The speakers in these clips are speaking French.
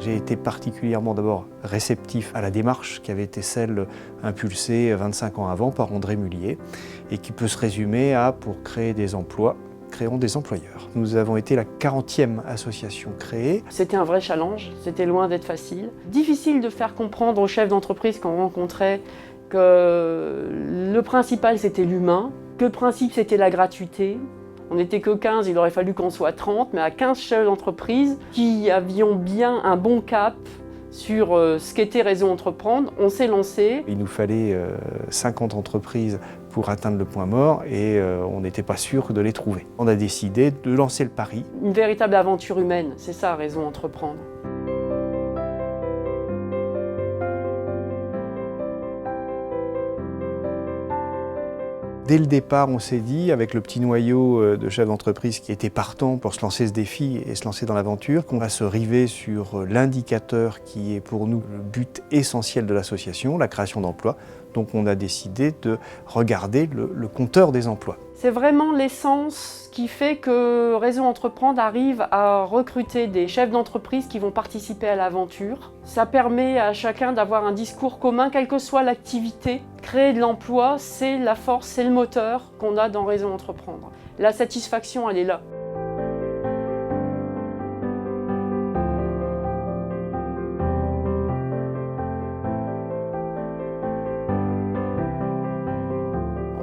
J'ai été particulièrement d'abord réceptif à la démarche qui avait été celle impulsée 25 ans avant par André Mullier et qui peut se résumer à pour créer des emplois, créons des employeurs. Nous avons été la 40e association créée. C'était un vrai challenge, c'était loin d'être facile. Difficile de faire comprendre aux chefs d'entreprise qu'on rencontrait que le principal c'était l'humain, que le principe c'était la gratuité. On n'était que 15, il aurait fallu qu'on soit 30, mais à 15 chefs d'entreprise qui avions bien un bon cap sur ce qu'était Réseau Entreprendre, on s'est lancé. Il nous fallait 50 entreprises pour atteindre le point mort et on n'était pas sûr de les trouver. On a décidé de lancer le pari. Une véritable aventure humaine, c'est ça Réseau Entreprendre. Dès le départ, on s'est dit, avec le petit noyau de chefs d'entreprise qui étaient partants pour se lancer ce défi et se lancer dans l'aventure, qu'on va se river sur l'indicateur qui est pour nous le but essentiel de l'association, la création d'emplois. Donc on a décidé de regarder le compteur des emplois. C'est vraiment l'essence qui fait que Réseau Entreprendre arrive à recruter des chefs d'entreprise qui vont participer à l'aventure. Ça permet à chacun d'avoir un discours commun, quelle que soit l'activité. Créer de l'emploi, c'est la force, c'est le moteur qu'on a dans Réseau Entreprendre. La satisfaction, elle est là.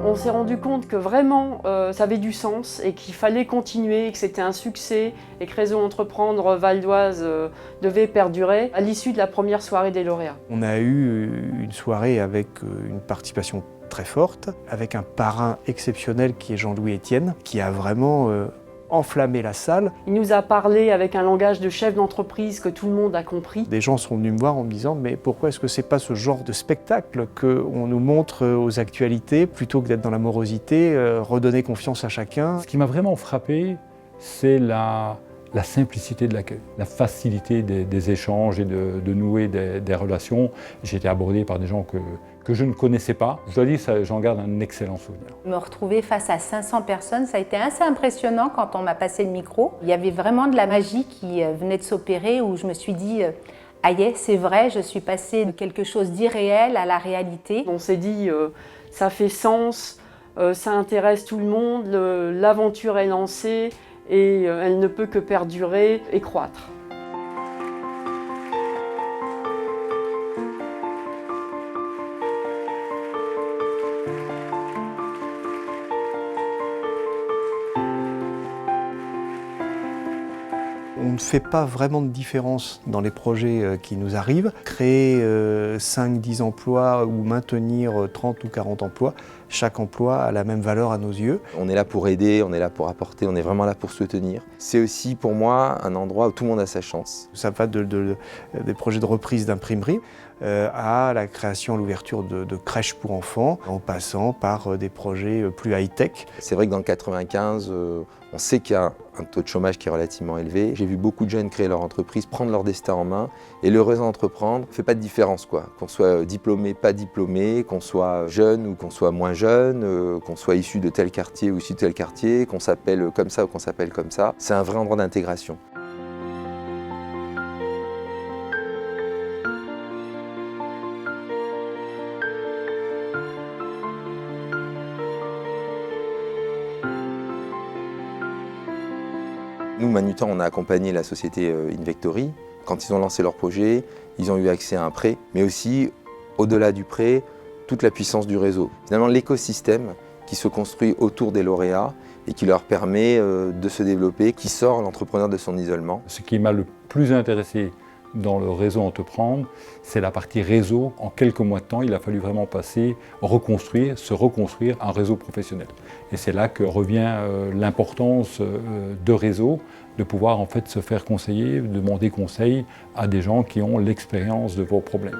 On s'est rendu compte que vraiment ça avait du sens et qu'il fallait continuer, que c'était un succès et que Réseau Entreprendre Val d'Oise devait perdurer à l'issue de la première soirée des lauréats. On a eu une soirée avec une participation très forte, avec un parrain exceptionnel qui est Jean-Louis Etienne, qui a vraiment enflammé la salle. Il nous a parlé avec un langage de chef d'entreprise que tout le monde a compris. Des gens sont venus me voir en me disant « mais pourquoi est-ce que c'est pas ce genre de spectacle qu'on nous montre aux actualités plutôt que d'être dans la morosité, redonner confiance à chacun ». Ce qui m'a vraiment frappé, c'est la simplicité de l'accueil, la facilité des échanges et de nouer des relations. J'ai été abordé par des gens que je ne connaissais pas. Je dois dire, j'en garde un excellent souvenir. Me retrouver face à 500 personnes, ça a été assez impressionnant quand on m'a passé le micro. Il y avait vraiment de la magie qui venait de s'opérer où je me suis dit « aïe, c'est vrai, je suis passée de quelque chose d'irréel à la réalité ». On s'est dit ça fait sens, ça intéresse tout le monde, l'aventure est lancée et elle ne peut que perdurer et croître. On ne fait pas vraiment de différence dans les projets qui nous arrivent. Créer 5-10 emplois ou maintenir 30 ou 40 emplois, chaque emploi a la même valeur à nos yeux. On est là pour aider, on est là pour apporter, on est vraiment là pour soutenir. C'est aussi pour moi un endroit où tout le monde a sa chance. Ça va des projets de reprise d'imprimerie à la création, l'ouverture de crèches pour enfants, en passant par des projets plus high-tech. C'est vrai que dans le 95, on sait qu'il y a un taux de chômage qui est relativement élevé. J'ai vu beaucoup de jeunes créer leur entreprise, prendre leur destin en main. Et le Réseau Entreprendre ne fait pas de différence, quoi. Qu'on soit diplômé, pas diplômé, qu'on soit jeune ou qu'on soit moins jeune, qu'on soit issu de tel quartier ou issu de tel quartier, qu'on s'appelle comme ça ou qu'on s'appelle comme ça. C'est un vrai endroit d'intégration. Nous, Manutan, on a accompagné la société Invectory. Quand ils ont lancé leur projet, ils ont eu accès à un prêt, mais aussi, au-delà du prêt, toute la puissance du réseau. Finalement, l'écosystème qui se construit autour des lauréats et qui leur permet de se développer, qui sort l'entrepreneur de son isolement. Ce qui m'a le plus intéressé dans le Réseau Entreprendre, c'est la partie réseau. En quelques mois de temps, il a fallu vraiment se reconstruire un réseau professionnel. Et c'est là que revient l'importance de réseau, de pouvoir en fait se faire conseiller, demander conseil à des gens qui ont l'expérience de vos problèmes.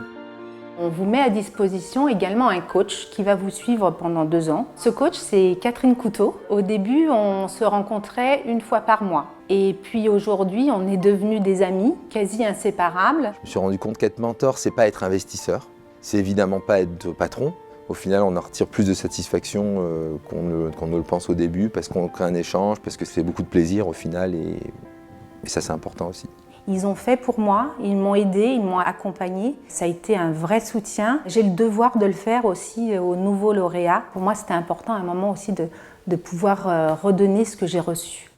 On vous met à disposition également un coach qui va vous suivre pendant 2 ans. Ce coach, c'est Catherine Couteau. Au début, on se rencontrait 1 fois par mois. Et puis aujourd'hui, on est devenus des amis, quasi inséparables. Je me suis rendu compte qu'être mentor, c'est pas être investisseur. C'est évidemment pas être patron. Au final, on en retire plus de satisfaction qu'on ne le pense au début, parce qu'on crée un échange, parce que ça fait beaucoup de plaisir au final, et ça c'est important aussi. Ils ont fait pour moi, ils m'ont aidé, ils m'ont accompagné. Ça a été un vrai soutien. J'ai le devoir de le faire aussi aux nouveaux lauréats. Pour moi, c'était important à un moment aussi de pouvoir redonner ce que j'ai reçu.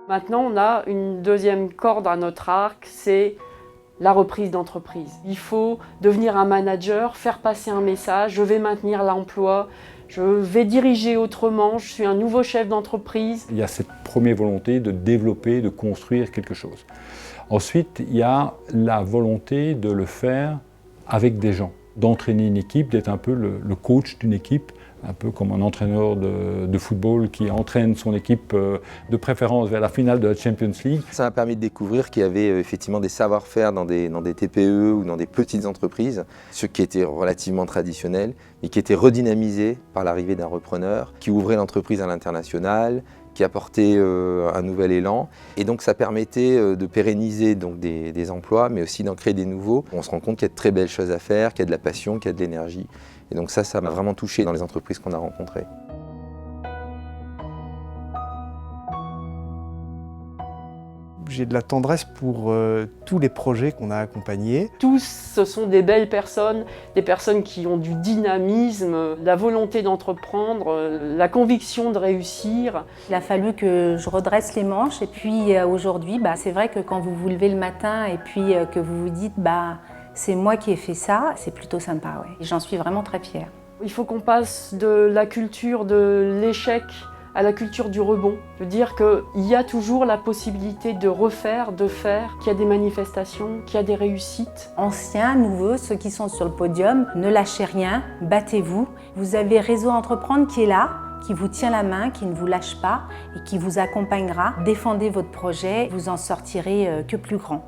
Maintenant, on a une deuxième corde à notre arc, c'est la reprise d'entreprise. Il faut devenir un manager, faire passer un message, je vais maintenir l'emploi, je vais diriger autrement, je suis un nouveau chef d'entreprise. Il y a cette première volonté de développer, de construire quelque chose. Ensuite, il y a la volonté de le faire avec des gens, d'entraîner une équipe, d'être un peu le coach d'une équipe, un peu comme un entraîneur de football qui entraîne son équipe de préférence vers la finale de la Champions League. Ça m'a permis de découvrir qu'il y avait effectivement des savoir-faire dans des TPE ou dans des petites entreprises, ce qui était relativement traditionnel, mais qui était redynamisé par l'arrivée d'un repreneur qui ouvrait l'entreprise à l'international, qui apportait un nouvel élan. Et donc ça permettait de pérenniser donc, des emplois, mais aussi d'en créer des nouveaux. On se rend compte qu'il y a de très belles choses à faire, qu'il y a de la passion, qu'il y a de l'énergie. Et donc ça m'a vraiment touché dans les entreprises qu'on a rencontrées. J'ai de la tendresse pour tous les projets qu'on a accompagnés. Tous, ce sont des belles personnes, des personnes qui ont du dynamisme, la volonté d'entreprendre, la conviction de réussir. Il a fallu que je redresse les manches et puis aujourd'hui, c'est vrai que quand vous vous levez le matin et puis que vous vous dites c'est moi qui ai fait ça, c'est plutôt sympa. Ouais. Et j'en suis vraiment très fière. Il faut qu'on passe de la culture de l'échec à la culture du rebond. Je veux dire qu'il y a toujours la possibilité de refaire, de faire, qu'il y a des manifestations, qu'il y a des réussites. Anciens, nouveaux, ceux qui sont sur le podium, ne lâchez rien, battez-vous. Vous avez Réseau Entreprendre qui est là, qui vous tient la main, qui ne vous lâche pas et qui vous accompagnera. Défendez votre projet, vous en sortirez que plus grand.